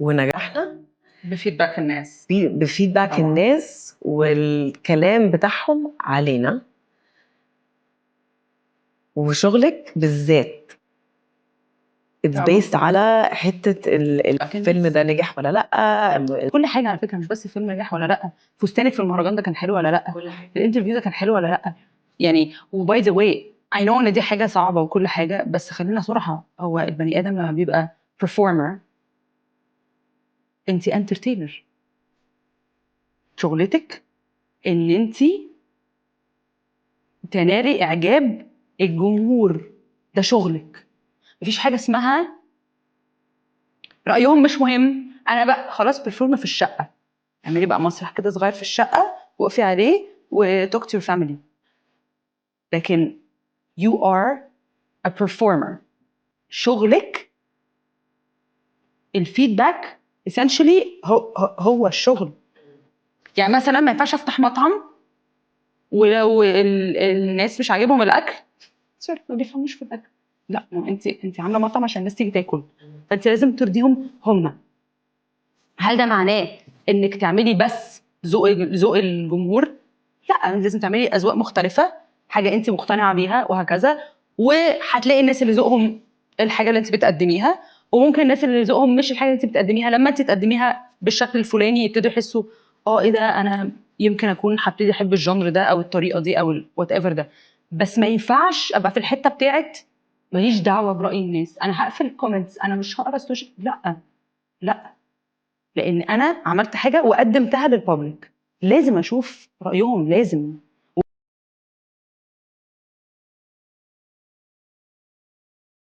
ونجاحنا بفيدباك الناس بفيدباك طبعا. الناس والكلام بتاعهم علينا. وشغلك بالذات it's based على حتة الفيلم ده نجح ولا لأ. كل حاجة على فكرة، مش بس الفيلم نجح ولا لأ، فستانك في المهرجان ده كان حلو ولا لأ، الانترفيو ده كان حلو ولا لأ. يعني وباي ذا واي I know ان دي حاجة صعبة وكل حاجة، بس خلينا صراحة، هو البني آدم لما بيبقى performer انت انترتينر. شغلتك ان انت تنالي اعجاب الجمهور، ده شغلك. مفيش حاجة اسمها رأيهم مش مهم. انا بقى خلاص perform في الشقة، اعملي بقى مسرح كده صغير في الشقة وقفي عليه وtalk to your family، لكن you are a performer. شغلك الفيدباك essentially هو الشغل. يعني مثلا ما ينفعش افتح مطعم ولو الناس مش عاجبهم الاكل، سوري ما بيفهموش في الاكل. لا، ما انت عامله مطعم عشان الناس تيجي تاكل، فانت لازم ترضيهم هم. هل ده معناه انك تعملي بس ذوق الجمهور؟ لا، لازم تعملي اذواق مختلفه، حاجه انت مقتنعه بيها وهكذا. وهتلاقي الناس اللي ذوقهم الحاجه اللي انت بتقدميها، وممكن الناس اللي ذوقهم مش الحاجه اللي انت بتقدميها لما انت تقدميها بالشكل الفلاني يبتدوا يحسوا ايه ده، انا يمكن اكون هبتدي احب الجانر ده او الطريقه دي او وات ايفر ده. بس ما ينفعش ابقى في الحته بتاعت ماليش دعوه براي الناس، انا هقفل الكومنتس، انا مش هقرا السوشيال. لا لا، لان انا عملت حاجه وقدمتها للبابليك، لازم اشوف رايهم، لازم.